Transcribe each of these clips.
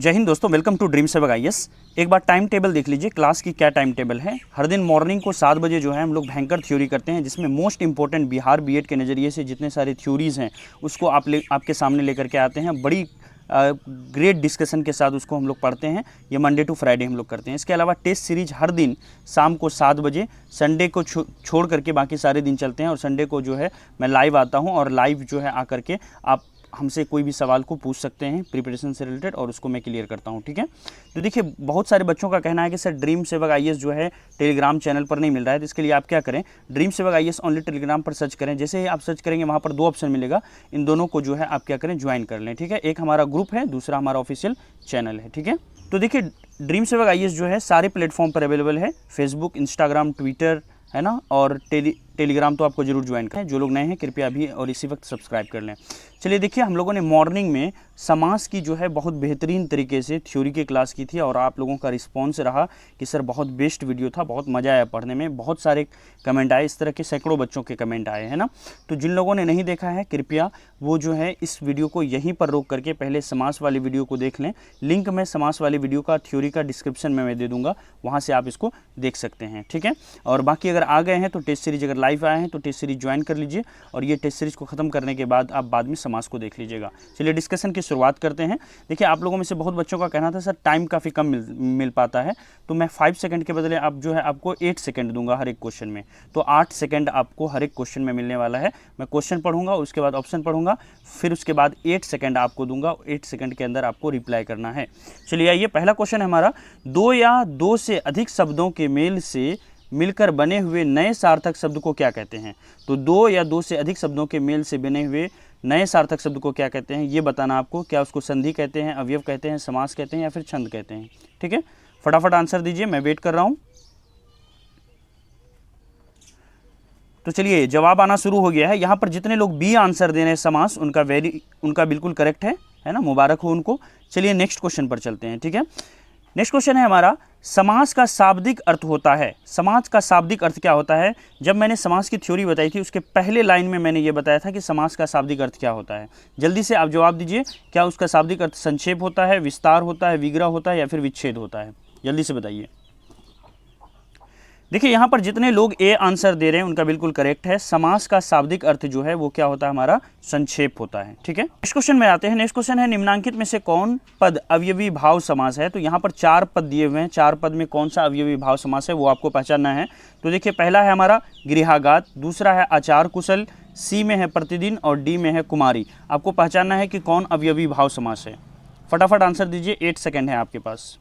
जय हिंद दोस्तों, welcome to dream सेवक आईएएस। एक बार टाइम टेबल देख लीजिए, क्लास की क्या टाइम टेबल है। हर दिन मॉर्निंग को 7 बजे जो है हम लोग भयंकर थ्योरी करते हैं, जिसमें मोस्ट इंपॉर्टेंट बिहार बीएड के नज़रिए से जितने सारे थ्योरीज़ हैं उसको आपके सामने लेकर के आते हैं। बड़ी ग्रेट डिस्कशन के साथ उसको हम लोग पढ़ते हैं। ये मंडे टू फ्राइडे हम लोग करते हैं। इसके अलावा टेस्ट सीरीज हर दिन शाम को 7 बजे, संडे को छोड़ करके बाकी सारे दिन चलते हैं। और संडे को जो है मैं लाइव आता हूँ और लाइव जो है आकर के आप हमसे कोई भी सवाल को पूछ सकते हैं प्रिपरेशन से रिलेटेड, और उसको मैं क्लियर करता हूं। ठीक है, तो देखिए बहुत सारे बच्चों का कहना है कि सर ड्रीम सेवक आईएएस जो है टेलीग्राम चैनल पर नहीं मिल रहा है, तो इसके लिए आप क्या करें, ड्रीम सेवक आईएएस ओनली टेलीग्राम पर सर्च करें। जैसे ही आप सर्च करेंगे वहां पर 2 ऑप्शन मिलेगा, इन दोनों को जो है आप क्या करें, ज्वाइन कर लें। ठीक है, एक हमारा ग्रुप है, दूसरा हमारा ऑफिशियल चैनल है। ठीक है, तो देखिए ड्रीम सेवक आईएएस जो है सारे प्लेटफॉर्म पर अवेलेबल है, फेसबुक, इंस्टाग्राम, ट्विटर, है ना, और टेलीग्राम तो आपको जरूर ज्वाइन करें। जो लोग नए हैं कृपया अभी और इसी वक्त सब्सक्राइब कर लें। चलिए देखिए, हम लोगों ने मॉर्निंग में समास की जो है बहुत बेहतरीन तरीके से थ्योरी की क्लास की थी, और आप लोगों का रिस्पांस रहा कि सर बहुत बेस्ट वीडियो था, बहुत मज़ा आया पढ़ने में। बहुत सारे कमेंट आए, इस तरह के सैकड़ों बच्चों के कमेंट आए हैं ना। तो जिन लोगों ने नहीं देखा है कृपया वो जो है इस वीडियो को यहीं पर रोक करके पहले समास वाली वीडियो को देख लें। लिंक मैं समास वाली वीडियो का थ्योरी का डिस्क्रिप्शन में मैं दे दूँगा, वहाँ से आप इसको देख सकते हैं। ठीक है, और बाकी अगर आ गए हैं तो टेस्ट सीरीज अगर लाइव आए हैं तो टेस्ट सीरीज ज्वाइन कर लीजिए, और ये टेस्ट सीरीज को ख़त्म करने के बाद आप बाद में समास को देख लीजिएगा। चलिए डिस्कशन की शुरुआत करते हैं। देखिए आप लोगों में से बहुत बच्चों का कहना था सर टाइम काफ़ी कम मिल पाता है, तो मैं 5 सेकंड के बदले आप जो है आपको 8 सेकंड दूंगा हर एक क्वेश्चन में। तो 8 सेकंड आपको हर एक क्वेश्चन में मिलने वाला है। मैं क्वेश्चन पढ़ूंगा, उसके बाद ऑप्शन पढ़ूंगा, फिर उसके बाद 8 सेकंड आपको दूंगा। 8 सेकंड के अंदर आपको रिप्लाई करना है। चलिए आइए, पहला क्वेश्चन है हमारा, 2 या 2 से अधिक शब्दों के मेल से मिलकर बने हुए नए सार्थक शब्द को क्या कहते हैं। तो 2 या 2 से अधिक शब्दों के मेल से बने हुए नए सार्थक शब्द को क्या कहते हैं, ये बताना आपको। क्या उसको संधि कहते हैं, अवयव कहते हैं, समास कहते हैं, या फिर छंद कहते हैं। ठीक है, फटाफट आंसर दीजिए, मैं वेट कर रहा हूं। तो चलिए जवाब आना शुरू हो गया है। यहां पर जितने लोग बी आंसर दे रहे हैं समास, उनका बिल्कुल करेक्ट है ना, मुबारक हो उनको। चलिए नेक्स्ट क्वेश्चन पर चलते हैं। ठीक है, नेक्स्ट क्वेश्चन है हमारा, समास का शाब्दिक अर्थ होता है। समास का शाब्दिक अर्थ क्या होता है। जब मैंने समास की थ्योरी बताई थी उसके पहले लाइन में मैंने ये बताया था कि समास का शाब्दिक अर्थ क्या होता है। जल्दी से आप जवाब दीजिए, क्या उसका शाब्दिक अर्थ संक्षेप होता है, विस्तार होता है, विग्रह होता है, या फिर विच्छेद होता है। जल्दी से बताइए। देखिए यहाँ पर जितने लोग ए आंसर दे रहे हैं उनका बिल्कुल करेक्ट है। समास का शाब्दिक अर्थ जो है वो क्या होता है, हमारा संक्षेप होता है। ठीक है, नेक्स्ट क्वेश्चन में आते हैं। नेक्स्ट क्वेश्चन है, निम्नांकित में से कौन पद अवयवी भाव समास है। तो यहाँ पर 4 पद दिए हुए हैं, 4 पद में कौन सा अवयवी भाव समास है वो आपको पहचानना है। तो देखिए पहला है हमारा गृहागात, दूसरा है आचार कुशल, सी में है प्रतिदिन, और डी में है कुमारी। आपको पहचानना है कि कौन अवयवी भाव समास है। फटाफट आंसर दीजिए, 8 सेकेंड है आपके पास।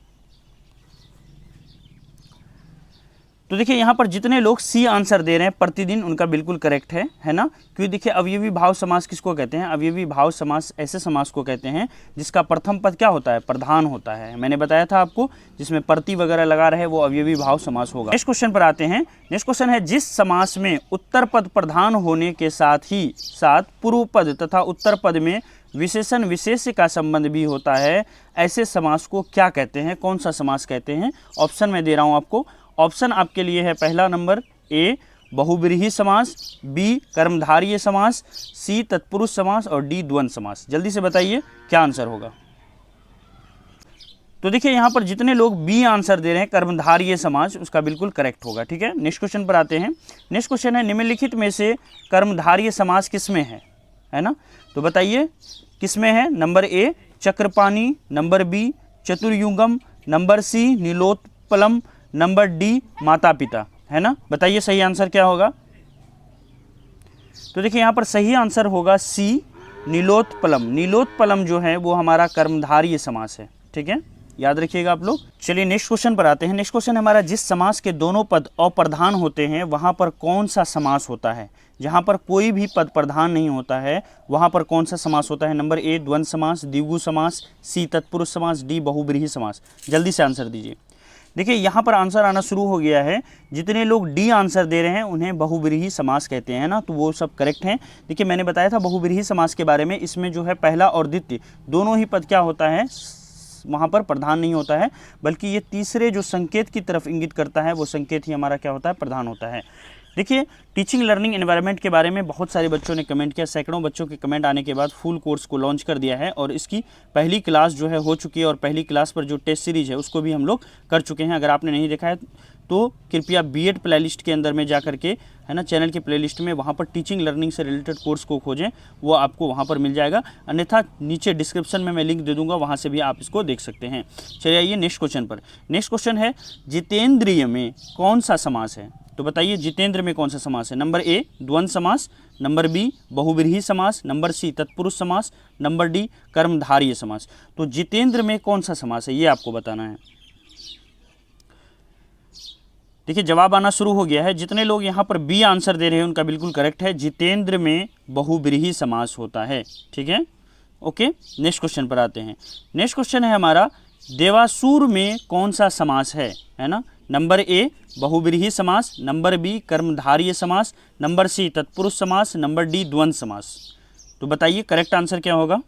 तो देखिए यहाँ पर जितने लोग सी आंसर दे रहे हैं प्रतिदिन, उनका बिल्कुल करेक्ट है ना। क्योंकि देखिए अवयवी भाव समास किसको कहते हैं, अवयवी भाव समास ऐसे समास को कहते हैं जिसका प्रथम पद क्या होता है, प्रधान होता है। मैंने बताया था आपको, जिसमें प्रति वगैरह लगा रहे वो अवयवी भाव समास होगा। नेक्स्ट क्वेश्चन पर आते हैं। नेक्स्ट क्वेश्चन है, जिस समास में उत्तर पद प्रधान होने के साथ ही साथ पूर्व पद तथा उत्तर पद में विशेषण विशेष का संबंध भी होता है, ऐसे समास को क्या कहते हैं, कौन सा समास कहते हैं। ऑप्शन में दे रहा हूं आपको। ऑप्शन आपके लिए है, पहला नंबर ए बहुव्रीहि समास, बी कर्मधारय समास, सी तत्पुरुष समास, और डी द्वंद्व समास। जल्दी से बताइए क्या आंसर होगा। तो देखिए यहाँ पर जितने लोग बी आंसर दे रहे हैं कर्मधारय समास, उसका बिल्कुल करेक्ट होगा। ठीक है, नेक्स्ट क्वेश्चन पर आते हैं। नेक्स्ट क्वेश्चन है, निम्नलिखित में से कर्मधारय समास किसमें है ना। तो बताइए किसमें है। नंबर ए चक्रपाणी, नंबर बी चतुर्युगम, नंबर सी नीलोत्पलम, नंबर डी माता पिता, है ना। बताइए सही आंसर क्या होगा। तो देखिए यहाँ पर सही आंसर होगा सी नीलोत्पलम। नीलोत्पलम जो है वो हमारा कर्मधारय समास है। ठीक है, याद रखिएगा आप लोग। चलिए नेक्स्ट क्वेश्चन पर आते हैं। नेक्स्ट क्वेश्चन हमारा, जिस समास के दोनों पद अप्रधान होते हैं वहां पर कौन सा समास होता है। जहां पर कोई भी पद प्रधान नहीं होता है वहां पर कौन सा समास होता है। नंबर ए द्वंद्व समास, द्विगु समास, सी तत्पुरुष समास, डी बहुव्रीहि समास। जल्दी से आंसर दीजिए। देखिए यहाँ पर आंसर आना शुरू हो गया है। जितने लोग डी आंसर दे रहे हैं उन्हें बहुव्रीहि समास कहते हैं ना, तो वो सब करेक्ट हैं। देखिए मैंने बताया था बहुव्रीहि समास के बारे में, इसमें जो है पहला और द्वितीय दोनों ही पद क्या होता है, वहाँ पर प्रधान नहीं होता है, बल्कि ये तीसरे जो संकेत की तरफ इंगित करता है वो संकेत ही हमारा क्या होता है, प्रधान होता है। देखिए, टीचिंग लर्निंग एनवायरनमेंट के बारे में बहुत सारे बच्चों ने कमेंट किया, सैकड़ों बच्चों के कमेंट आने के बाद फुल कोर्स को लॉन्च कर दिया है और इसकी पहली क्लास जो है हो चुकी है और पहली क्लास पर जो टेस्ट सीरीज है उसको भी हम लोग कर चुके हैं। अगर आपने नहीं देखा है तो कृपया बीएड प्लेलिस्ट के अंदर में जा करके, है ना, चैनल के प्लेलिस्ट में वहाँ पर टीचिंग लर्निंग से रिलेटेड कोर्स को खोजें, वो आपको वहाँ पर मिल जाएगा। अन्यथा नीचे डिस्क्रिप्शन में मैं लिंक दे दूँगा, वहाँ से भी आप इसको देख सकते हैं। चलिए आइए नेक्स्ट क्वेश्चन पर। नेक्स्ट क्वेश्चन है, जितेंद्रिय में कौन सा समास है? तो बताइए जितेंद्र में कौन सा समास है? नंबर ए द्वंद्व समास, नंबर बी बहुव्रीहि समास, नंबर सी तत्पुरुष समास, नंबर डी कर्मधारय समास। तो जितेंद्र में कौन सा समास है ये आपको बताना है। देखिए जवाब आना शुरू हो गया है। जितने लोग यहाँ पर बी आंसर दे रहे हैं उनका बिल्कुल करेक्ट है, जितेंद्र में बहुव्रीहि समास होता है। ठीक है, ओके। नेक्स्ट क्वेश्चन पर आते हैं। नेक्स्ट क्वेश्चन है हमारा, देवासुर में कौन सा समास है ना? नंबर ए बहुव्रीहि समास, नंबर बी कर्मधारय समास, नंबर सी तत्पुरुष समास, नंबर डी द्वंद्व समास। तो बताइए करेक्ट आंसर क्या होगा?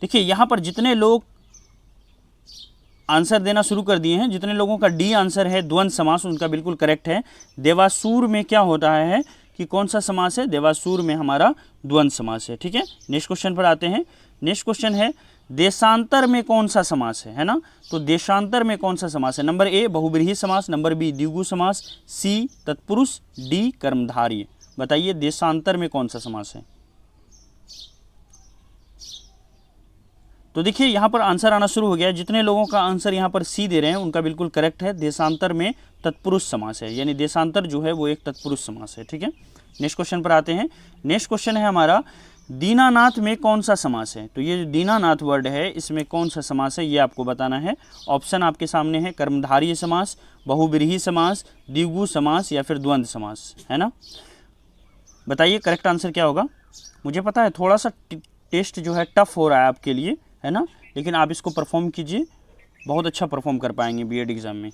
देखिए यहाँ पर जितने लोग आंसर देना शुरू कर दिए हैं, जितने लोगों का डी आंसर है द्वंद्व समास, उनका बिल्कुल करेक्ट है। देवासुर में क्या होता है कि कौन सा समास है? देवासुर में हमारा द्वंद्व समास है। ठीक है, नेक्स्ट क्वेश्चन पर आते हैं। नेक्स्ट क्वेश्चन है, देशांतर में कौन सा समास है ना? तो देशांतर में कौन सा समास है? नंबर ए बहुव्रीहि समास, नंबर बी द्विगु समास, सी तत्पुरुष, डी कर्मधारय। बताइए देशांतर में कौन सा समास है? तो देखिए यहाँ पर आंसर आना शुरू हो गया है। जितने लोगों का आंसर यहाँ पर सी दे रहे हैं उनका बिल्कुल करेक्ट है। देशांतर में तत्पुरुष समास है, यानी देशांतर जो है वो एक तत्पुरुष समास है। ठीक है, नेक्स्ट क्वेश्चन पर आते हैं। नेक्स्ट क्वेश्चन है हमारा, दीनानाथ में कौन सा समास है? तो ये जो दीनानाथ वर्ड है इसमें कौन सा समास है ये आपको बताना है। ऑप्शन आपके सामने है, कर्मधारय समास, बहुव्रीहि समास, द्विगु समास या फिर द्वंद्व समास, है ना? बताइए करेक्ट आंसर क्या होगा? मुझे पता है थोड़ा सा टेस्ट जो है टफ हो रहा है आपके लिए, है ना, लेकिन आप इसको परफॉर्म कीजिए, बहुत अच्छा परफॉर्म कर पाएंगे बीएड एग्जाम में।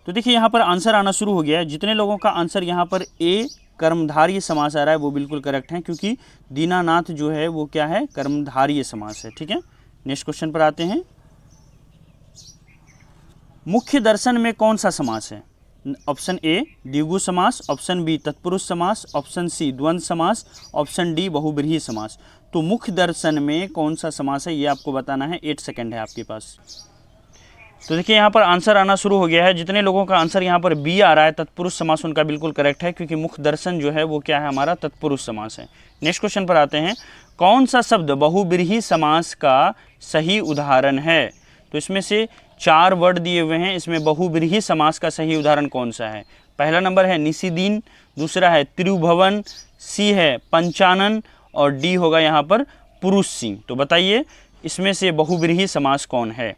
तो देखिए यहाँ पर आंसर आना शुरू हो गया है। जितने लोगों का आंसर यहाँ पर ए कर्मधारय समास आ रहा है वो बिल्कुल करेक्ट है, क्योंकि दीनानाथ जो है वो क्या है? कर्मधारय समास है। ठीक है, नेक्स्ट क्वेश्चन पर आते हैं। मुख्य दर्शन में कौन सा समास है? ऑप्शन ए द्विगु समास, ऑप्शन बी तत्पुरुष समास, ऑप्शन सी द्वंद्व समास, ऑप्शन डी बहुव्रीहि समास। तो मुख्य दर्शन में कौन सा समास है ये आपको बताना है। 8 सेकंड है आपके पास। तो देखिए यहाँ पर आंसर आना शुरू हो गया है। जितने लोगों का आंसर यहाँ पर बी आ रहा है तत्पुरुष समास, उनका बिल्कुल करेक्ट है, क्योंकि मुख्य दर्शन जो है वो क्या है? हमारा तत्पुरुष समास है। नेक्स्ट क्वेश्चन पर आते हैं। कौन सा शब्द बहुव्रीहि समास का सही उदाहरण है? तो इसमें से 4 वर्ड दिए हुए हैं, इसमें बहुव्रीहि समास का सही उदाहरण कौन सा है? पहला नंबर है निशिदीन, दूसरा है त्रिभुवन, सी है पंचानन और डी होगा यहाँ पर पुरुष सिंह। तो बताइए इसमें से बहुव्रीहि समास कौन है?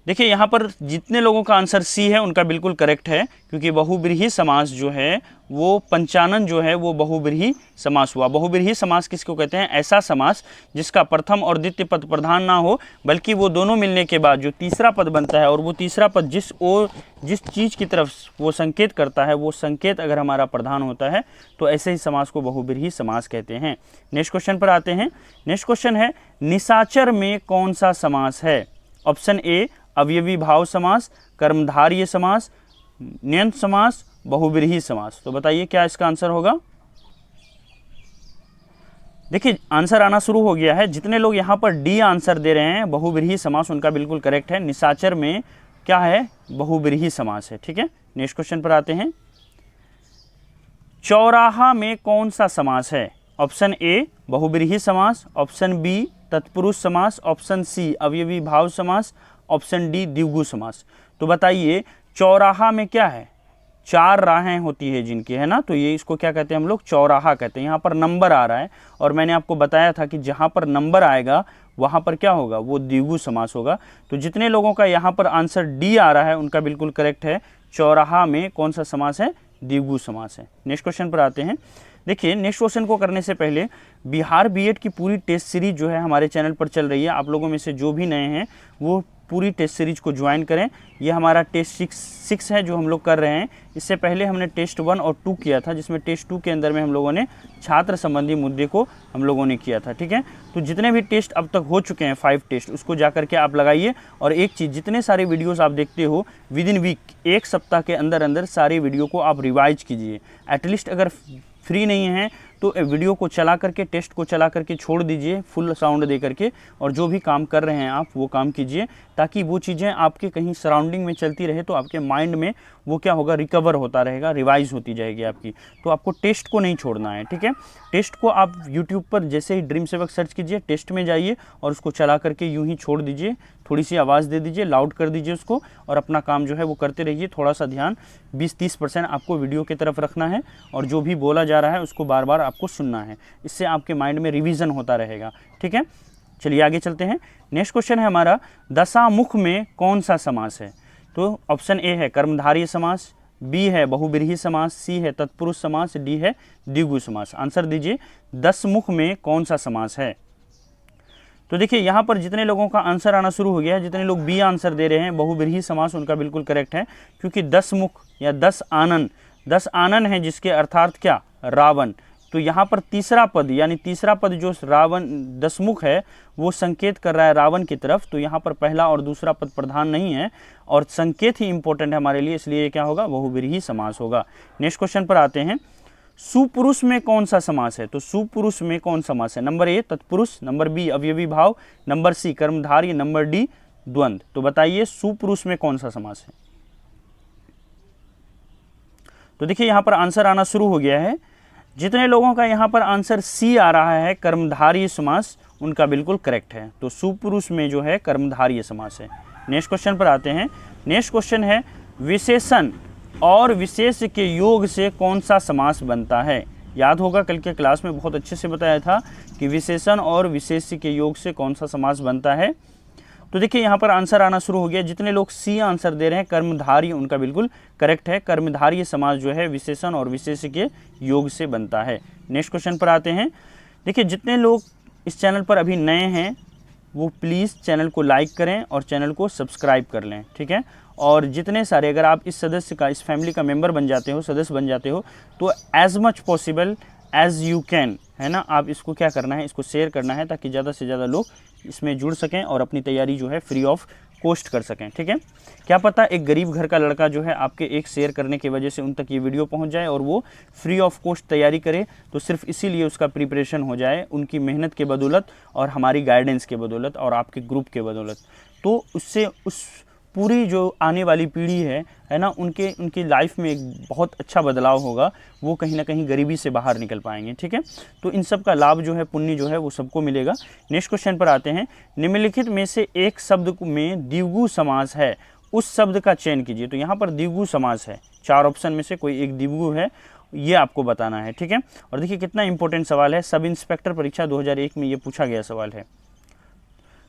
देखिए यहाँ पर जितने लोगों का आंसर सी है उनका बिल्कुल करेक्ट है, क्योंकि बहुव्रीहि समास जो है वो पंचानन जो है वो बहुव्रीहि समास हुआ। बहुव्रीहि समास किसको कहते हैं? ऐसा समास जिसका प्रथम और द्वितीय पद प्रधान ना हो, बल्कि वो दोनों मिलने के बाद जो तीसरा पद बनता है और वो तीसरा पद जिस चीज़ की तरफ वो संकेत करता है, वो संकेत अगर हमारा प्रधान होता है तो ऐसे ही समास को बहुव्रीहि समास कहते हैं। नेक्स्ट क्वेश्चन पर आते हैं। नेक्स्ट क्वेश्चन है, निशाचर में कौन सा समास है? ऑप्शन ए अवयवी भाव समास, कर्मधारय समास, न्यंत समास, बहुव्रीहि समास। तो बताइए क्या इसका आंसर होगा? देखिए आंसर आना शुरू हो गया है। जितने लोग यहाँ पर डी आंसर दे रहे हैं बहुव्रीहि समास, उनका बिल्कुल करेक्ट है। निशाचर में क्या है? बहुव्रीहि समास है। ठीक है, नेक्स्ट क्वेश्चन पर आते हैं। चौराहा में कौन सा समास है? ऑप्शन ए बहुव्रीहि समास, ऑप्शन बी तत्पुरुष समास, ऑप्शन सी अवयवी भाव समास, ऑप्शन डी द्विगु समास। तो बताइए चौराहा में क्या है? 4 राहें होती है जिनकी, है ना, तो ये इसको क्या कहते हैं हम लोग? चौराहा कहते हैं। यहाँ पर नंबर आ रहा है और मैंने आपको बताया था कि जहाँ पर नंबर आएगा वहाँ पर क्या होगा? वो द्विगु समास होगा। तो जितने लोगों का यहाँ पर आंसर डी आ रहा है उनका बिल्कुल करेक्ट है। चौराहा में कौन सा समास है? द्विगु समास है। नेक्स्ट क्वेश्चन पर आते हैं। देखिए नेक्स्ट क्वेश्चन को करने से पहले बिहार बीएड की पूरी टेस्ट सीरीज जो है हमारे चैनल पर चल रही है। आप लोगों में से जो भी नए हैं वो पूरी टेस्ट सीरीज को ज्वाइन करें। ये हमारा टेस्ट 6 है जो हम लोग कर रहे हैं। इससे पहले हमने टेस्ट 1 और 2 किया था, जिसमें टेस्ट 2 के अंदर में हम लोगों ने छात्र संबंधी मुद्दे को हम लोगों ने किया था। ठीक है, तो जितने भी टेस्ट अब तक हो चुके हैं 5 टेस्ट, उसको जा करके आप लगाइए। और एक चीज़, जितने सारे वीडियोस आप देखते हो विद इन वीक, एक सप्ताह के अंदर अंदर सारे वीडियो को आप रिवाइज कीजिए। एटलीस्ट अगर फ्री नहीं है तो वीडियो को चला करके, टेस्ट को चला करके छोड़ दीजिए फुल साउंड दे करके, और जो भी काम कर रहे हैं आप वो काम कीजिए, ताकि वो चीज़ें आपके कहीं सराउंडिंग में चलती रहे तो आपके माइंड में वो क्या होगा, रिकवर होता रहेगा, रिवाइज होती जाएगी आपकी। तो आपको टेस्ट को नहीं छोड़ना है। ठीक है, टेस्ट को आप यूट्यूब पर जैसे ही ड्रीम सेवक सर्च कीजिए, टेस्ट में जाइए और उसको चला करके यूं ही छोड़ दीजिए, थोड़ी सी आवाज़ दे दीजिए, लाउड कर दीजिए उसको, और अपना काम जो है वो करते रहिए। थोड़ा सा ध्यान 20-30% आपको वीडियो की तरफ रखना है, और जो भी बोला जा रहा है उसको बार बार आपको सुनना है। इससे आपके माइंड में रिवीजन होता रहेगा। ठीक है, चलिए आगे चलते हैं। नेक्स्ट क्वेश्चन है हमारा, दशामुख में कौन सा समास है? तो ऑप्शन ए है कर्मधारय समास, बी है बहुब्रीहि समास, सी है तत्पुरुष समास, डी है द्विगु समास। आंसर दीजिए, दशमुख में कौन सा समास है? तो देखिए यहाँ पर जितने लोगों का आंसर आना शुरू हो गया है, जितने लोग बी आंसर दे रहे हैं बहुब्रीहि समास, उनका बिल्कुल करेक्ट है, क्योंकि 10 मुख या 10 आनन, 10 आनन है जिसके अर्थात क्या, रावण। तो यहाँ पर तीसरा पद, यानी तीसरा पद जो रावण दशमुख है वो संकेत कर रहा है रावण की तरफ। तो यहाँ पर पहला और दूसरा पद प्रधान नहीं है, और संकेत ही इंपॉर्टेंट है हमारे लिए, इसलिए ये क्या होगा, बहुब्रीहि समास होगा। नेक्स्ट क्वेश्चन पर आते हैं, सुपुरुष में कौन सा समास है? तो सुपुरुष में कौन समास है? नंबर ए तत्पुरुष, नंबर बी अवयवी भाव, नंबर सी कर्मधारय, नंबर डी द्वंद्व। तो बताइए सुपुरुष में कौन सा समास है? तो देखिए यहाँ पर आंसर आना शुरू हो गया है। जितने लोगों का यहाँ पर आंसर सी आ रहा है कर्मधारय समास, उनका बिल्कुल करेक्ट है। तो सुपुरुष में जो है कर्मधारय समास है। नेक्स्ट क्वेश्चन पर आते हैं। नेक्स्ट क्वेश्चन है, विशेषण और विशेष के योग से कौन सा समास बनता है? याद होगा कल के क्लास में बहुत अच्छे से बताया था कि विशेषण और विशेष के योग से कौन सा समास बनता है। तो देखिए यहाँ पर आंसर आना शुरू हो गया। जितने लोग सी आंसर दे रहे हैं कर्मधारय, उनका बिल्कुल करेक्ट है। कर्मधारय समास जो है विशेषण और विशेष के योग से बनता है। नेक्स्ट क्वेश्चन पर आते हैं। देखिए जितने लोग इस चैनल पर अभी नए हैं वो प्लीज़ चैनल को लाइक करें और चैनल को सब्सक्राइब कर लें। ठीक है, और जितने सारे, अगर आप इस सदस्य का, इस फैमिली का मेंबर बन जाते हो, सदस्य बन जाते हो, तो as much possible as you can, है ना, आप इसको क्या करना है, इसको शेयर करना है, ताकि ज़्यादा से ज़्यादा लोग इसमें जुड़ सकें और अपनी तैयारी जो है फ्री ऑफ कॉस्ट कर सकें। ठीक है, क्या पता एक गरीब घर का लड़का जो है आपके एक शेयर करने की वजह से उन तक ये वीडियो पहुंच जाए और वो फ्री ऑफ कॉस्ट तैयारी करे, तो सिर्फ इसीलिए उसका प्रिपरेशन हो जाए, उनकी मेहनत के बदौलत और हमारी गाइडेंस के बदौलत और आपके ग्रुप के बदौलत। तो उससे उस पूरी जो आने वाली पीढ़ी है ना, उनकी लाइफ में एक बहुत अच्छा बदलाव होगा, वो कहीं ना कहीं गरीबी से बाहर निकल पाएंगे। ठीक है, तो इन सब का लाभ जो है, पुण्य जो है, वो सबको मिलेगा। नेक्स्ट क्वेश्चन पर आते हैं। निम्नलिखित में से एक शब्द में द्विगु समास है, उस शब्द का चयन कीजिए। तो यहाँ पर द्विगु समास है, 4 ऑप्शन में से कोई एक द्विगु है, ये आपको बताना है। ठीक है, और देखिए कितना इंपॉर्टेंट सवाल है, सब इंस्पेक्टर परीक्षा 2001 में ये पूछा गया सवाल है।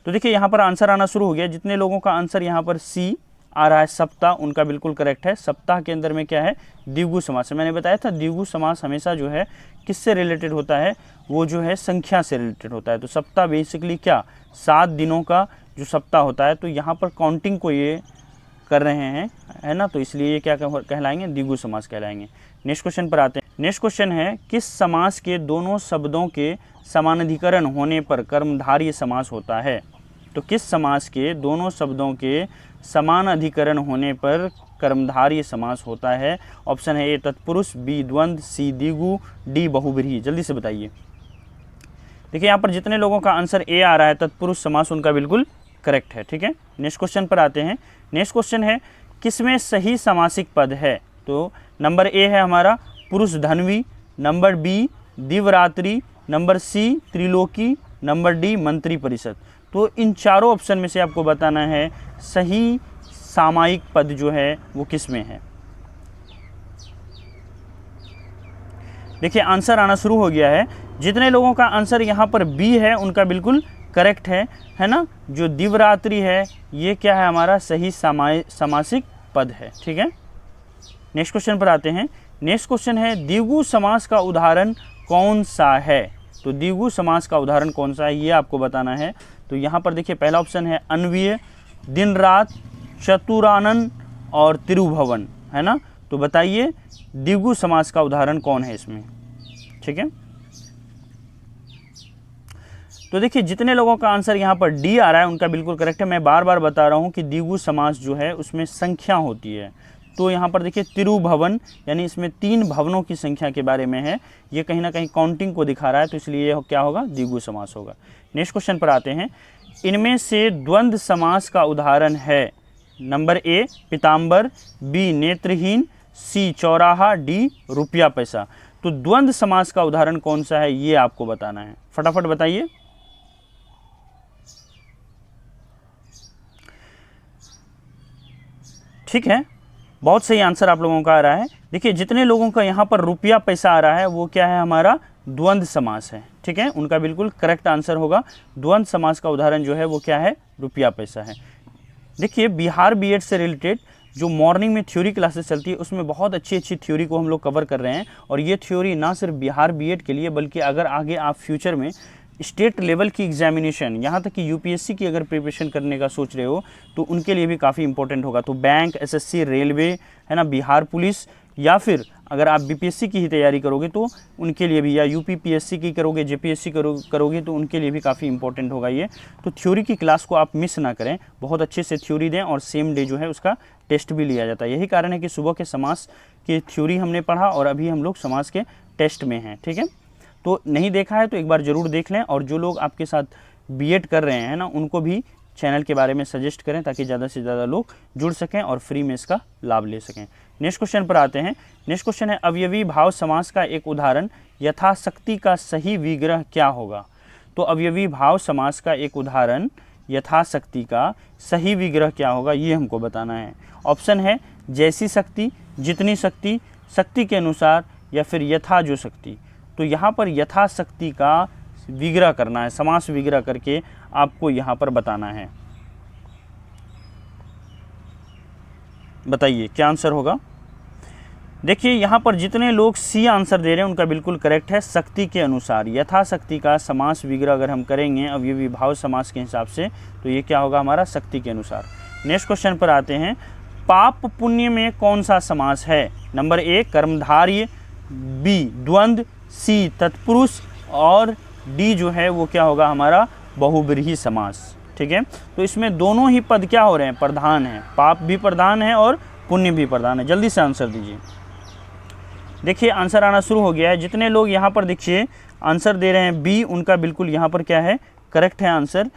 तो देखिए यहाँ पर आंसर आना शुरू हो गया। जितने लोगों का आंसर यहाँ पर सी आ रहा है सप्ताह, उनका बिल्कुल करेक्ट है। सप्ताह के अंदर में क्या है, द्विगु समास है। मैंने बताया था द्विगु समास हमेशा जो है किससे रिलेटेड होता है, वो जो है संख्या से रिलेटेड होता है। तो सप्ताह बेसिकली क्या, 7 दिनों का जो सप्ताह होता है, तो यहाँ पर काउंटिंग को ये कर रहे हैं, है ना, तो इसलिए ये क्या कहलाएंगे, द्विगु समास कहलाएंगे। नेक्स्ट क्वेश्चन पर आते हैं। नेक्स्ट क्वेश्चन है, किस समास के दोनों शब्दों के समानाधिकरण होने पर कर्मधारय समास होता है? तो किस समास के दोनों शब्दों के समान अधिकरण होने पर कर्मधारय समास होता है? ऑप्शन है ए तत्पुरुष, बी द्वंद्व, सी द्विगु, डी बहुब्रीहि। जल्दी से बताइए। देखिए यहाँ पर जितने लोगों का आंसर ए आ रहा है तत्पुरुष समास, उनका बिल्कुल करेक्ट है। ठीक है, नेक्स्ट क्वेश्चन पर आते हैं। नेक्स्ट क्वेश्चन है, किसमें सही समासिक पद है? तो नंबर ए है हमारा पुरुष धन्वी, नंबर बी दिवरात्रि, नंबर सी त्रिलोकी, नंबर डी मंत्री परिषद। तो इन चारों ऑप्शन में से आपको बताना है सही सामायिक पद जो है वो किस में है। देखिए आंसर आना शुरू हो गया है। जितने लोगों का आंसर यहाँ पर बी है, उनका बिल्कुल करेक्ट है ना। जो दिवरात्रि है ये क्या है, हमारा सही समासिक पद है। ठीक है, नेक्स्ट क्वेश्चन पर आते हैं। नेक्स्ट क्वेश्चन है, द्विगु समास का उदाहरण कौन सा है? तो द्विगु समास का उदाहरण कौन सा है, ये आपको बताना है। तो यहाँ पर देखिए पहला ऑप्शन है अन्वय, दिन रात, चतुरानन और तिरुभवन, है ना। तो बताइए द्विगु समास का उदाहरण कौन है इसमें, ठीक है। तो देखिए जितने लोगों का आंसर यहाँ पर डी आ रहा है उनका बिल्कुल करेक्ट है। मैं बार बार बता रहा हूँ कि द्विगु समास जो है उसमें संख्या होती है। तो यहाँ पर देखिए तिरुभवन, यानी इसमें 3 भवनों की संख्या के बारे में है, ये कहीं ना कहीं काउंटिंग को दिखा रहा है, तो इसलिए ये क्या होगा, द्विगु समास होगा। नेक्स्ट क्वेश्चन पर आते हैं। इनमें से द्वंद्व समास का उदाहरण है, नंबर ए पीताम्बर, बी नेत्रहीन, सी चौराहा, डी रुपया पैसा। तो द्वंद्व समास का उदाहरण कौन सा है ये आपको बताना है, फटाफट बताइए। ठीक है, बहुत सही आंसर आप लोगों का आ रहा है। देखिए जितने लोगों का यहाँ पर रुपया पैसा आ रहा है वो क्या है, हमारा द्वंद्व समास है, ठीक है, उनका बिल्कुल करेक्ट आंसर होगा। द्वंद्व समास का उदाहरण जो है वो क्या है, रुपया पैसा है। देखिए बिहार बीएड से रिलेटेड जो मॉर्निंग में थ्योरी क्लासेस चलती है उसमें बहुत अच्छी अच्छी थ्योरी को हम लोग कवर कर रहे हैं, और ये थ्योरी ना सिर्फ बिहार बीएड के लिए बल्कि अगर आगे आप फ्यूचर में स्टेट लेवल की एग्जामिनेशन, यहाँ तक कि यूपीएससी की अगर प्रिपरेशन करने का सोच रहे हो तो उनके लिए भी काफ़ी इंपॉर्टेंट होगा। तो बैंक, एसएससी, रेलवे, है ना, बिहार पुलिस, या फिर अगर आप बीपीएससी की ही तैयारी करोगे तो उनके लिए भी, या यूपीपीएससी की करोगे, जेपीएससी करोगे तो उनके लिए भी काफ़ी इंपॉर्टेंट होगा ये। तो थ्योरी की क्लास को आप मिस ना करें, बहुत अच्छे से थ्योरी दें, और सेम डे जो है उसका टेस्ट भी लिया जाता है। यही कारण है कि सुबह के समास की थ्योरी हमने पढ़ा और अभी हम लोग समास के टेस्ट में हैं, ठीक है। तो नहीं देखा है तो एक बार ज़रूर देख लें, और जो लोग आपके साथ बीएड कर रहे हैं ना उनको भी चैनल के बारे में सजेस्ट करें ताकि ज़्यादा से ज़्यादा लोग जुड़ सकें और फ्री में इसका लाभ ले सकें। नेक्स्ट क्वेश्चन पर आते हैं। नेक्स्ट क्वेश्चन है, अवयवी भाव समास का एक उदाहरण यथाशक्ति का सही विग्रह क्या होगा। तो अवयवी भाव समास का एक उदाहरण यथाशक्ति का सही विग्रह क्या होगा ये हमको बताना है। ऑप्शन है जैसी शक्ति, जितनी शक्ति, शक्ति के अनुसार, या फिर यथा जो शक्ति। तो यहाँ पर यथाशक्ति का विग्रह करना है, समास विग्रह करके आपको यहाँ पर बताना है। बताइए क्या आंसर होगा। देखिए यहाँ पर जितने लोग सी आंसर दे रहे हैं उनका बिल्कुल करेक्ट है, शक्ति के अनुसार। यथाशक्ति का समास विग्रह अगर हम करेंगे अवयवी भाव समास के हिसाब से तो ये क्या होगा, हमारा शक्ति के अनुसार। नेक्स्ट क्वेश्चन पर आते हैं। पाप पुण्य में कौन सा समास है। नंबर ए कर्मधारय, बी द्वंद्व, सी तत्पुरुष, और डी जो है वो क्या होगा, हमारा बहुब्रीहि समास, ठीक है। तो इसमें दोनों ही पद क्या हो रहे हैं, प्रधान है, पाप भी प्रधान है और पुण्य भी प्रधान है। जल्दी से आंसर दीजिए। देखिए आंसर आना शुरू हो गया है। जितने लोग यहाँ पर देखिए आंसर दे रहे हैं बी, उनका बिल्कुल यहाँ पर क्या है, करेक्ट है आंसर।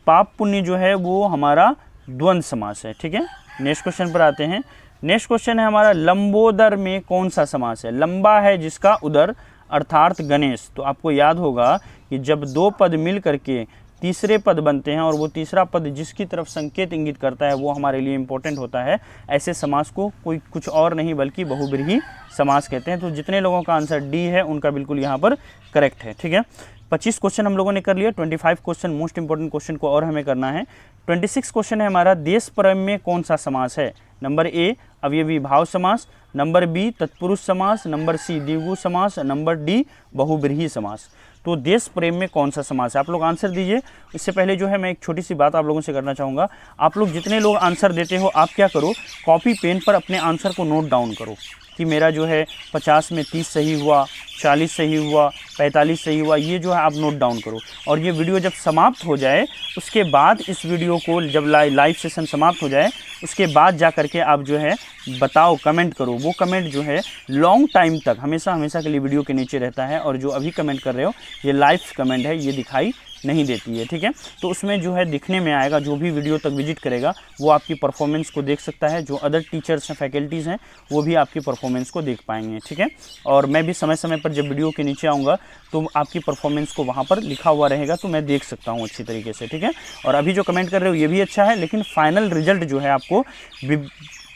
पाप पुण्य जो है वो हमारा द्वंद्व समास है, ठीक है। नेक्स्ट क्वेश्चन पर आते हैं। नेक्स्ट क्वेश्चन है हमारा, लंबोदर में कौन सा समास है। लंबा है जिसका उदर अर्थात गणेश। तो आपको याद होगा कि जब 2 पद मिल करके तीसरे पद बनते हैं और वो तीसरा पद जिसकी तरफ संकेत इंगित करता है वो हमारे लिए इंपॉर्टेंट होता है, ऐसे समास को कोई कुछ और नहीं बल्कि बहुब्रीहि समास कहते हैं। तो जितने लोगों का आंसर डी है उनका बिल्कुल यहाँ पर करेक्ट है, ठीक है। 25 क्वेश्चन हम लोगों ने कर लिया। 25 क्वेश्चन मोस्ट इंपॉर्टेंट क्वेश्चन को और हमें करना है। 26 क्वेश्चन है हमारा, देश प्रेम में कौन सा समास है। नंबर ए अवयवी भाव समास, नंबर बी तत्पुरुष समास, नंबर सी द्विगु समास, नंबर डी बहुब्रीहि समास। तो देश प्रेम में कौन सा समास है, आप लोग आंसर दीजिए। इससे पहले जो है मैं एक छोटी सी बात आप लोगों से करना चाहूँगा। आप लोग जितने लोग आंसर देते हो आप क्या करो, कॉपी पेन पर अपने आंसर को नोट डाउन करो कि मेरा जो है 50 में 30 सही हुआ, 40 सही हुआ, 45 सही हुआ, ये जो है आप नोट डाउन करो। और ये वीडियो जब समाप्त हो जाए उसके बाद, इस वीडियो को जब लाइव सेशन समाप्त हो जाए उसके बाद जा करके आप जो है बताओ, कमेंट करो। वो कमेंट जो है लॉन्ग टाइम तक हमेशा के लिए वीडियो के नीचे रहता है, और जो अभी कमेंट कर रहे हो ये लाइव कमेंट है, ये दिखाई नहीं देती है, ठीक है। तो उसमें जो है दिखने में आएगा, जो भी वीडियो तक विजिट करेगा वो आपकी परफॉर्मेंस को देख सकता है। जो अदर टीचर्स हैं, फैकल्टीज़ हैं, वो भी आपकी परफॉर्मेंस को देख पाएंगे, ठीक है। और मैं भी समय समय पर जब वीडियो के नीचे आऊँगा तो आपकी परफॉर्मेंस को वहाँ पर लिखा हुआ रहेगा तो मैं देख सकता हूँ अच्छी तरीके से, ठीक है। और अभी जो कमेंट कर रहे हो ये भी अच्छा है, लेकिन फाइनल रिजल्ट जो है आपको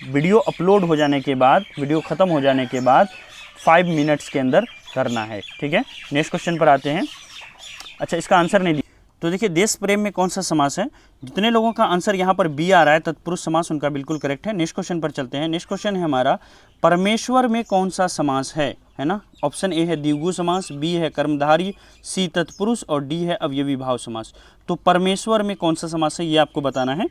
वीडियो अपलोड हो जाने के बाद, वीडियो ख़त्म हो जाने के बाद 5 मिनट्स के अंदर करना है, ठीक है। नेक्स्ट क्वेश्चन पर आते हैं। अच्छा, इसका आंसर नहीं दिया। तो देखिए देश प्रेम में कौन सा समास है। जितने लोगों का आंसर यहाँ पर बी आ रहा है तत्पुरुष समास, उनका बिल्कुल करेक्ट है। नेक्स्ट क्वेश्चन पर चलते हैं। नेक्स्ट क्वेश्चन है हमारा, परमेश्वर में कौन सा समास है ना। ऑप्शन ए है द्विगु समास, बी है कर्मधारय, सी तत्पुरुष और डी है अवयवी भाव समास। तो परमेश्वर में कौन सा समास है ये आपको बताना है।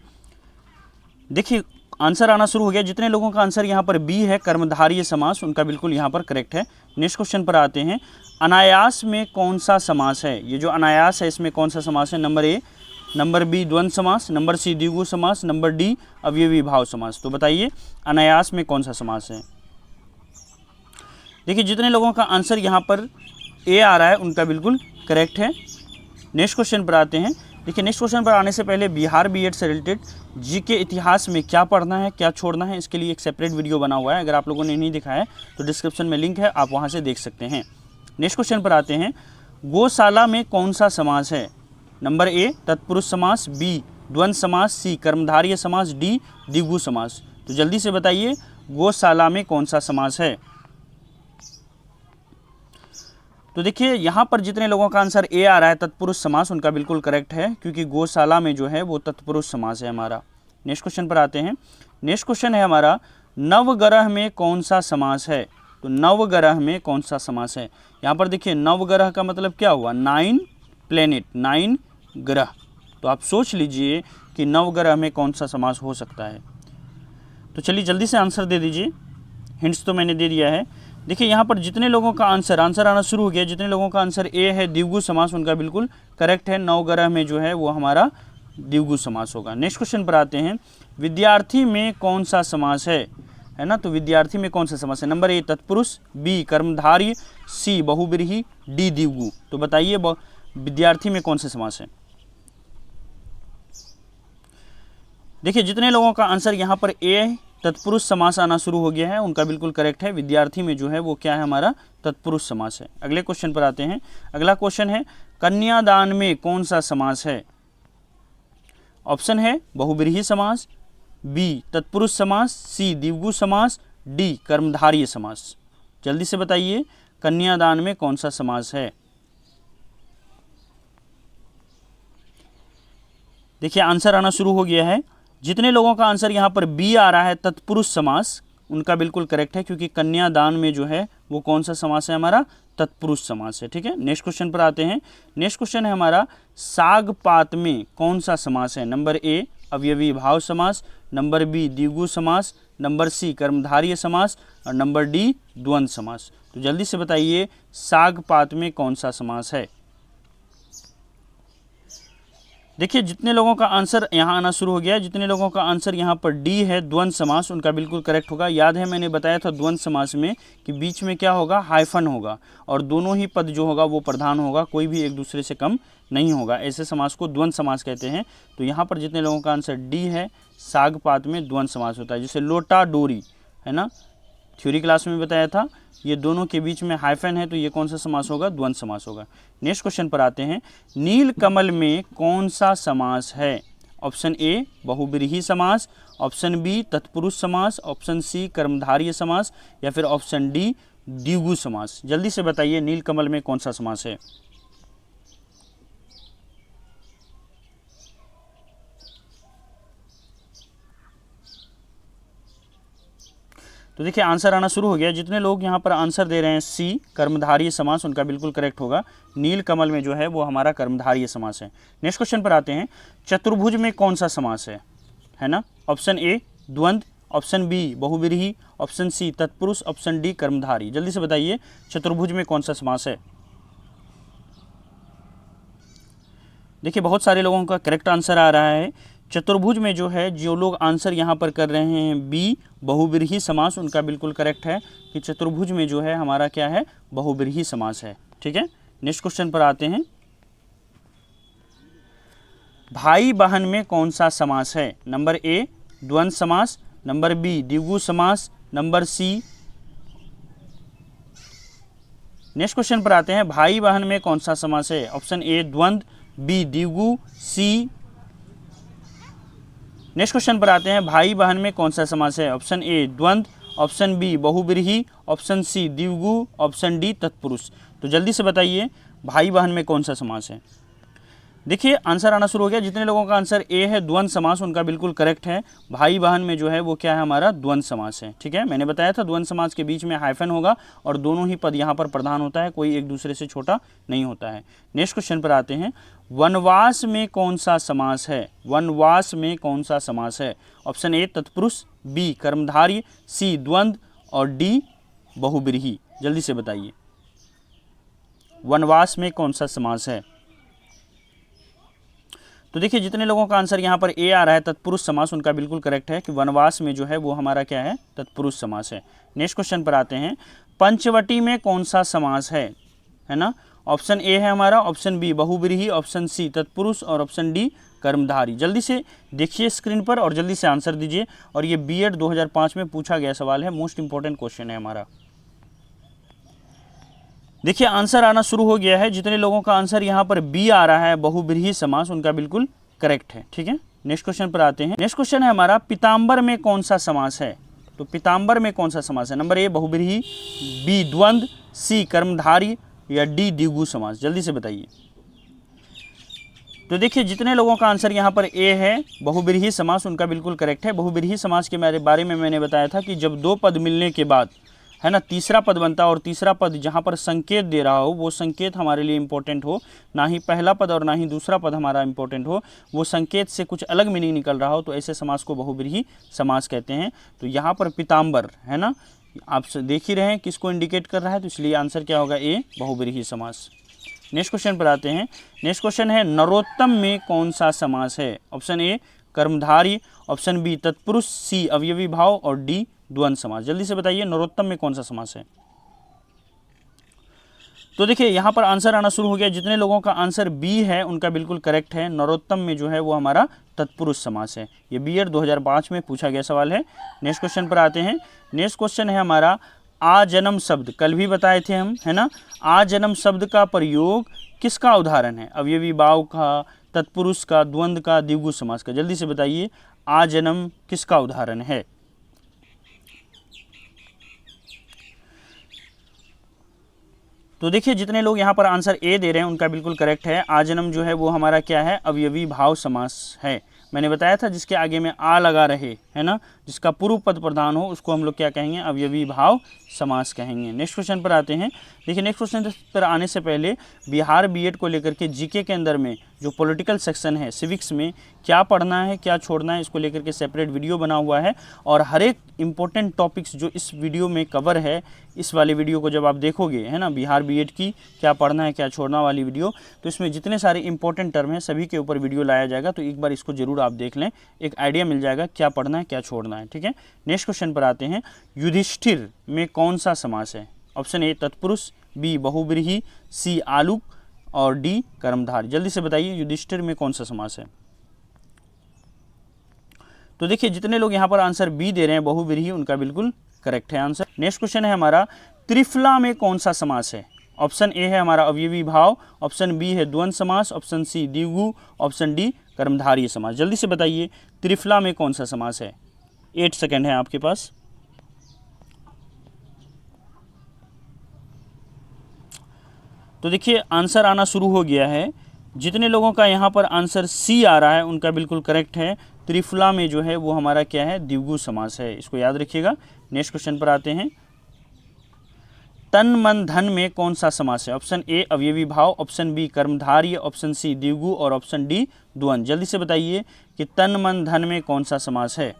देखिए आंसर आना शुरू हो गया। जितने लोगों का आंसर यहाँ पर बी है कर्मधारय समास, उनका बिल्कुल यहाँ पर करेक्ट है। नेक्स्ट क्वेश्चन पर आते हैं। अनायास में कौन सा समास है? ये जो अनायास है इसमें कौन सा समास है? नंबर ए, नंबर बी द्वंद्व समास, नंबर सी द्विगु समास, नंबर डी अवयवी भाव समास। तो बताइए अनायास में कौन सा समास है? देखिए जितने लोगों का आंसर यहाँ पर ए आ रहा है उनका बिल्कुल करेक्ट है। नेक्स्ट क्वेश्चन पर आते हैं। देखिए नेक्स्ट क्वेश्चन पर आने से पहले बिहार बीएड से रिलेटेड जी के इतिहास में क्या पढ़ना है क्या छोड़ना है इसके लिए एक सेपरेट वीडियो बना हुआ है। अगर आप लोगों ने नहीं देखा है तो डिस्क्रिप्शन में लिंक है, आप वहाँ से देख सकते हैं। नेक्स्ट क्वेश्चन पर आते हैं। गौशाला में कौन सा समास है? नंबर ए तत्पुरुष समास, बी द्वंद्व समास, सी कर्मधारय समास, डी द्विगु समास। तो जल्दी से बताइए गौशाला में कौन सा समास है? तो देखिए यहाँ पर जितने लोगों का आंसर ए आ रहा है तत्पुरुष समास, उनका बिल्कुल करेक्ट है क्योंकि गौशाला में जो है वो तत्पुरुष समास है हमारा। नेक्स्ट क्वेश्चन पर आते हैं। नेक्स्ट क्वेश्चन है हमारा नवग्रह में कौन सा समास है? तो नवग्रह में कौन सा समास है? यहाँ पर देखिए नवग्रह का मतलब क्या हुआ? 9 प्लेनेट, 9 ग्रह। तो आप सोच लीजिए कि नवग्रह में कौन सा समास हो सकता है। तो चलिए जल्दी से आंसर दे दीजिए, हिंट्स तो मैंने दे दिया है। देखिए यहाँ पर जितने लोगों का आंसर आना शुरू हो गया, जितने लोगों का आंसर ए है द्विगु समास, उनका बिल्कुल करेक्ट है। नवग्रह में जो है वो हमारा द्विगु समास होगा। नेक्स्ट क्वेश्चन पर आते हैं। विद्यार्थी में कौन सा समास है ना? तो विद्यार्थी में कौन सा समास है? नंबर ए तत्पुरुष, बी कर्मधारय, सी बहुब्रीहि, डी द्विगु। तो बताइए विद्यार्थी में कौन सा समास है? देखिए जितने लोगों का आंसर यहाँ पर ए तत्पुरुष समास आना शुरू हो गया है उनका बिल्कुल करेक्ट है। विद्यार्थी में जो है वो क्या है? हमारा तत्पुरुष समास है। अगले क्वेश्चन पर आते हैं। अगला क्वेश्चन है कन्यादान में कौन सा समास है? ऑप्शन है बहुब्रीहि समास, बी तत्पुरुष समास, सी द्विगु समास, डी कर्मधारय समास। जल्दी से बताइए कन्यादान में कौन सा समास है? देखिए आंसर आना शुरू हो गया है। जितने लोगों का आंसर यहाँ पर बी आ रहा है तत्पुरुष समास, उनका बिल्कुल करेक्ट है क्योंकि कन्यादान में जो है वो कौन सा समास है? हमारा तत्पुरुष समास है। ठीक है, नेक्स्ट क्वेश्चन पर आते हैं। नेक्स्ट क्वेश्चन है हमारा सागपात में कौन सा समास है? नंबर ए अवयवी भाव समास, नंबर बी द्विगु समास, नंबर सी कर्मधारय समास और नंबर डी द्वंद्व समास। तो जल्दी से बताइए सागपात में कौन सा समास है? देखिए जितने लोगों का आंसर यहाँ आना शुरू हो गया है, जितने लोगों का आंसर यहाँ पर डी है द्वंद्व समास, उनका बिल्कुल करेक्ट होगा। याद है मैंने बताया था द्वंद्व समास में कि बीच में क्या होगा? हाइफन होगा और दोनों ही पद जो होगा वो प्रधान होगा, कोई भी एक दूसरे से कम नहीं होगा। ऐसे समास को द्वंद्व समास कहते हैं। तो यहाँ पर जितने लोगों का आंसर डी है सागपात में द्वंद्व समास होता है। जैसे लोटा डोरी है ना, थ्योरी क्लास में बताया था, ये दोनों के बीच में हाइफन है तो ये कौन सा समास होगा? द्वंद्व समास होगा। नेक्स्ट क्वेश्चन पर आते हैं। नील कमल में कौन सा समास है? ऑप्शन ए बहुब्रीहि समास, ऑप्शन बी तत्पुरुष समास, ऑप्शन सी कर्मधारय समास या फिर ऑप्शन डी द्विगु समास। जल्दी से बताइए नील कमल में कौन सा समास है? तो देखिए आंसर आना शुरू हो गया। जितने लोग यहाँ पर आंसर दे रहे हैं सी कर्मधारय समास, उनका बिल्कुल करेक्ट होगा। नील कमल में जो है वो हमारा कर्मधारय समास है। नेक्स्ट क्वेश्चन पर आते हैं। चतुर्भुज में कौन सा समास है ना? ऑप्शन ए द्वंद्व, ऑप्शन बी बहुब्रीहि, ऑप्शन सी तत्पुरुष, ऑप्शन डी कर्मधारय। जल्दी से बताइए चतुर्भुज में कौन सा समास है? देखिए बहुत सारे लोगों का करेक्ट आंसर आ रहा है। चतुर्भुज में जो है जो लोग आंसर यहाँ पर कर रहे हैं बी बहुब्रीहि समास, उनका बिल्कुल करेक्ट है कि चतुर्भुज में जो है हमारा क्या है? बहुब्रीहि समास है। ठीक है, नेक्स्ट क्वेश्चन पर आते हैं। भाई बहन में कौन सा समास है? नंबर ए द्वंद्व समास, नंबर बी द्विगु समास, नंबर सी। नेक्स्ट क्वेश्चन पर आते हैं। भाई बहन में कौन सा समास है? ऑप्शन ए द्वंद्व, बी द्विगु, सी। नेक्स्ट क्वेश्चन पर आते हैं। भाई बहन में कौन सा समास है? ऑप्शन ए द्वंद्व, ऑप्शन बी बहुब्रीहि, ऑप्शन सी द्विगु, ऑप्शन डी तत्पुरुष। तो जल्दी से बताइए भाई बहन में कौन सा समास है? देखिए आंसर आना शुरू हो गया। जितने लोगों का आंसर ए है द्वंद्व समास, उनका बिल्कुल करेक्ट है। भाई बहन में जो है वो क्या है, हमारा द्वंद्व समास है। ठीक है, मैंने बताया था द्वंद्व समास के बीच में हाइफन होगा और दोनों ही पद यहाँ पर प्रधान होता है, कोई एक दूसरे से छोटा नहीं होता है। नेक्स्ट क्वेश्चन पर आते हैं। वनवास में कौन सा समास है? वनवास में कौन सा समास है? ऑप्शन ए तत्पुरुष, बी कर्मधारय, सी द्वंद्व और डी बहुब्रीहि। जल्दी से बताइए वनवास में कौन सा समास है। तो देखिए जितने लोगों का आंसर यहाँ पर ए आ रहा है तत्पुरुष समास, उनका बिल्कुल करेक्ट है कि वनवास में जो है वो हमारा क्या है, तत्पुरुष समास है। नेक्स्ट क्वेश्चन पर आते हैं। पंचवटी में कौन सा समास है ना? ऑप्शन ए है हमारा, ऑप्शन बी बहुब्रीहि, ऑप्शन सी तत्पुरुष और ऑप्शन डी कर्मधारय। जल्दी से देखिए स्क्रीन पर और जल्दी से आंसर दीजिए। और ये बीएड 2005 में पूछा गया सवाल है, मोस्ट इंपॉर्टेंट क्वेश्चन है हमारा। देखिए आंसर आना शुरू हो गया है। जितने लोगों का आंसर यहाँ पर बी आ रहा है बहुब्रीहि समास, उनका बिल्कुल करेक्ट है। ठीक है, नेक्स्ट क्वेश्चन पर आते हैं। नेक्स्ट क्वेश्चन है हमारा पीताम्बर में कौन सा समास है? तो पीताम्बर में कौन सा समास है? नंबर ए बहुब्रीहि, बी द्वंद्व, सी कर्मधारय या डी द्विगु समास। जल्दी से बताइए। तो देखिए जितने लोगों का आंसर यहाँ पर ए है बहुब्रीहि समास, उनका बिल्कुल करेक्ट है। बहुब्रीहि समास के बारे में मैंने बताया था कि जब दो पद मिलने के बाद है ना तीसरा पद बनता है, और तीसरा पद जहाँ पर संकेत दे रहा हो वो संकेत हमारे लिए इंपॉर्टेंट हो, ना ही पहला पद और ना ही दूसरा पद हमारा इंपॉर्टेंट हो, वो संकेत से कुछ अलग मीनिंग निकल रहा हो, तो ऐसे समास को बहुब्रीहि समास कहते हैं। तो यहाँ पर पीताम्बर है ना, आप देख ही रहे हैं किसको इंडिकेट कर रहा है, तो इसलिए आंसर क्या होगा, ए बहुब्रीहि समास। नेक्स्ट क्वेश्चन पर आते हैं। नेक्स्ट क्वेश्चन है नरोत्तम में कौन सा समास है? ऑप्शन ए कर्मधारय, ऑप्शन बी तत्पुरुष, सी अवयवी भाव और डी द्वंद्व समास। जल्दी से बताइए नरोत्तम में कौन सा समास है। तो देखिए यहाँ पर आंसर आना शुरू हो गया। जितने लोगों का आंसर बी है उनका बिल्कुल करेक्ट है। नरोत्तम में जो है वो हमारा तत्पुरुष समास है। ये बीएड 2005 में पूछा गया सवाल है। नेक्स्ट क्वेश्चन पर आते हैं। नेक्स्ट क्वेश्चन है हमारा आजन्म शब्द, कल भी बताए थे हम है ना, आजन्म शब्द का प्रयोग किसका उदाहरण है? अवयवी भाव का, तत्पुरुष का, द्वंद्व का, द्विगु समास का। जल्दी से बताइए आजन्म किसका उदाहरण है? तो देखिए जितने लोग यहाँ पर आंसर ए दे रहे हैं उनका बिल्कुल करेक्ट है। आजन्म जो है वो हमारा क्या है, अवयवी भाव समास है। मैंने बताया था जिसके आगे में आ लगा रहे है ना, जिसका पूर्व पद प्रधान हो, उसको हम लोग क्या कहेंगे, अवयवी भाव समास कहेंगे। नेक्स्ट क्वेश्चन पर आते हैं। देखिए नेक्स्ट क्वेश्चन पर आने से पहले बिहार बीएड को लेकर के जीके के अंदर में जो पॉलिटिकल सेक्शन है, सिविक्स में क्या पढ़ना है क्या छोड़ना है, इसको लेकर के सेपरेट वीडियो बना हुआ है। और हर एक इंपॉर्टेंट टॉपिक्स जो इस वीडियो में कवर है, इस वाले वीडियो को जब आप देखोगे है ना, बिहार बीएड की क्या पढ़ना है क्या छोड़ना वाली वीडियो, तो इसमें जितने सारे इंपॉर्टेंट टर्म हैं सभी के ऊपर वीडियो लाया जाएगा। तो एक बार इसको जरूर आप देख लें, एक आइडिया मिल जाएगा क्या पढ़ना है क्या छोड़ना है। ठीक है, नेक्स्ट क्वेश्चन पर आते हैं। युधिष्ठिर में कौन सा समास है? ऑप्शन ए तत्पुरुष, बी बहुब्रीहि, सी आलुक और डी कर्मधारय। जल्दी से बताइए युधिष्ठिर में कौन सा समास है। तो देखिए जितने लोग यहाँ पर आंसर बी दे रहे हैं बहुब्रीहि, उनका बिल्कुल करेक्ट है आंसर। नेक्स्ट क्वेश्चन है हमारा त्रिफला में कौन सा समास है? ऑप्शन ए है हमारा अवयवी भाव, ऑप्शन बी है द्वंद्व समास, ऑप्शन सी द्विगु, ऑप्शन डी कर्मधारय समास। जल्दी से बताइए त्रिफला में कौन सा समास है। 8 सेकेंड है आपके पास। तो देखिए आंसर आना शुरू हो गया है। जितने लोगों का यहाँ पर आंसर सी आ रहा है उनका बिल्कुल करेक्ट है। त्रिफला में जो है वो हमारा क्या है, द्विगु समास है, इसको याद रखिएगा। नेक्स्ट क्वेश्चन पर आते हैं। तन मन धन में कौन सा समास है? ऑप्शन ए अवयवी भाव, ऑप्शन बी कर्मधारय, ऑप्शन सी द्विगु और ऑप्शन डी द्वंद्व। जल्दी से बताइए कि तन मन धन में कौन सा समास है।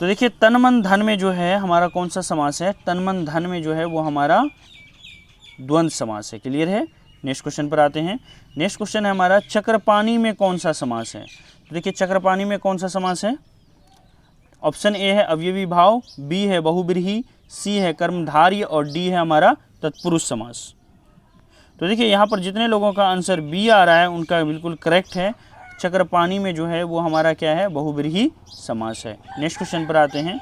तो देखिए तन मन धन में जो है हमारा कौन सा समास है? तन मन धन में जो है वो हमारा द्वंद्व समास है। क्लियर है। नेक्स्ट क्वेश्चन पर आते हैं। नेक्स्ट क्वेश्चन है हमारा चक्रपाणी में कौन सा समास है? तो देखिए चक्रपाणी में कौन सा समास है? ऑप्शन ए है अवयवी भाव, बी है बहुब्रीहि, सी है कर्मधारय और डी है हमारा तत्पुरुष समास। तो देखिए यहाँ पर जितने लोगों का आंसर बी आ रहा है उनका बिल्कुल करेक्ट है। चक्रपाणी में जो है वो हमारा क्या है, बहुब्रीहि समास है। नेक्स्ट क्वेश्चन पर आते हैं।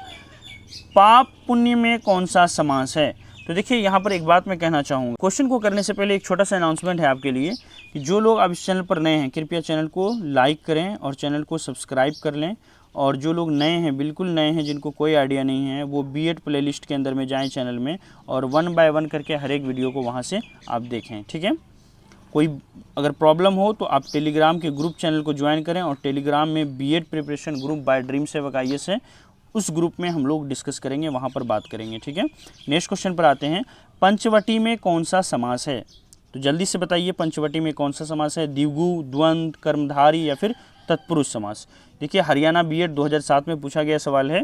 पाप पुण्य में कौन सा समास है? तो देखिए यहाँ पर एक बात मैं कहना चाहूँगा, क्वेश्चन को करने से पहले एक छोटा सा अनाउंसमेंट है आपके लिए कि जो लोग अब इस चैनल पर नए हैं कृपया चैनल को लाइक करें और चैनल को सब्सक्राइब कर लें और जो लोग नए हैं, बिल्कुल नए हैं, जिनको कोई आइडिया नहीं है, वो B.Ed प्लेलिस्ट के अंदर में जाएं चैनल में और 1 बाय 1 करके हर एक वीडियो को वहाँ से आप देखें, ठीक है। कोई अगर प्रॉब्लम हो तो आप टेलीग्राम के ग्रुप चैनल को ज्वाइन करें, और टेलीग्राम में B.Ed preparation group by dream सेवक IAS है, उस ग्रुप में हम लोग डिस्कस करेंगे, वहाँ पर बात करेंगे, ठीक है। नेक्स्ट क्वेश्चन पर आते हैं, पंचवटी में कौन सा समास है? तो जल्दी से बताइए, पंचवटी में कौन सा समास है? द्विगु, द्वंद, कर्मधारी या फिर तत्पुरुष समास। देखिए हरियाणा B.Ed 2007 में पूछा गया सवाल है।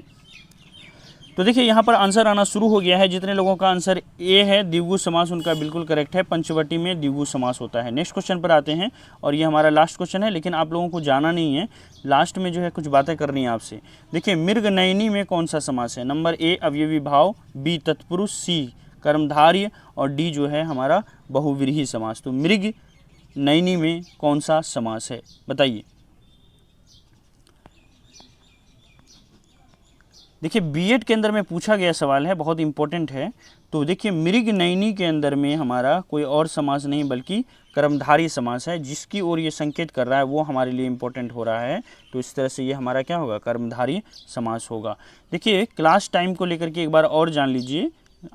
तो देखिए यहाँ पर आंसर आना शुरू हो गया है। जितने लोगों का आंसर ए है, द्विगु समास, उनका बिल्कुल करेक्ट है, पंचवटी में द्विगु समास होता है। नेक्स्ट क्वेश्चन पर आते हैं, और ये हमारा लास्ट क्वेश्चन है, लेकिन आप लोगों को जाना नहीं है, लास्ट में जो है कुछ बातें करनी है आपसे। देखिए मृग नयनी में कौन सा समास है? नंबर ए अवयवी भाव, बी तत्पुरुष, सी कर्मधार्य, और डी जो है हमारा बहुव्रीहि समास। तो मृग नयनी में कौन सा समास है, बताइए। देखिए B.Ed के अंदर में पूछा गया सवाल है, बहुत इंपॉर्टेंट है। तो देखिए मृग नयनी के अंदर में हमारा कोई और समास नहीं बल्कि कर्मधारी समास है, जिसकी ओर ये संकेत कर रहा है वो हमारे लिए इंपॉर्टेंट हो रहा है। तो इस तरह से ये हमारा क्या होगा? कर्मधारी समास होगा। देखिए क्लास टाइम को लेकर के एक बार और जान लीजिए,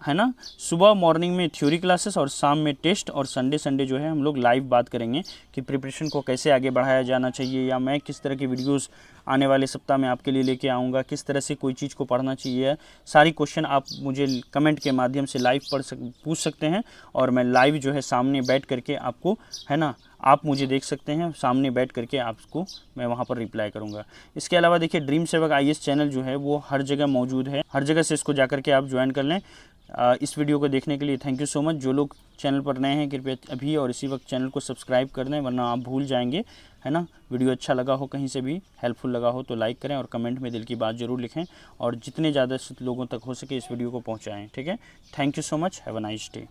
है ना। सुबह मॉर्निंग में थ्योरी क्लासेस और शाम में टेस्ट, और संडे जो है हम लोग लाइव बात करेंगे कि प्रिपरेशन को कैसे आगे बढ़ाया जाना चाहिए, या मैं किस तरह की वीडियोस आने वाले सप्ताह में आपके लिए लेके आऊँगा, किस तरह से कोई चीज़ को पढ़ना चाहिए। सारी क्वेश्चन आप मुझे कमेंट के माध्यम से लाइव पूछ सकते हैं, और मैं लाइव जो है सामने बैठ करके आपको, है ना, आप मुझे देख सकते हैं, सामने बैठ करके आपको मैं वहाँ पर रिप्लाई करूँगा। इसके अलावा देखिए ड्रीम सेवक IAS चैनल जो है वो हर जगह मौजूद है, हर जगह से इसको जा करके आप ज्वाइन कर लें। इस वीडियो को देखने के लिए थैंक यू सो मच। जो लोग चैनल पर नए हैं कृपया अभी और इसी वक्त चैनल को सब्सक्राइब कर दें, वरना आप भूल जाएंगे, है ना। वीडियो अच्छा लगा हो, कहीं से भी हेल्पफुल लगा हो तो लाइक करें, और कमेंट में दिल की बात ज़रूर लिखें, और जितने ज़्यादा लोगों तक हो सके इस वीडियो को पहुँचाएँ, ठीक है। Thank you so much, have a nice day.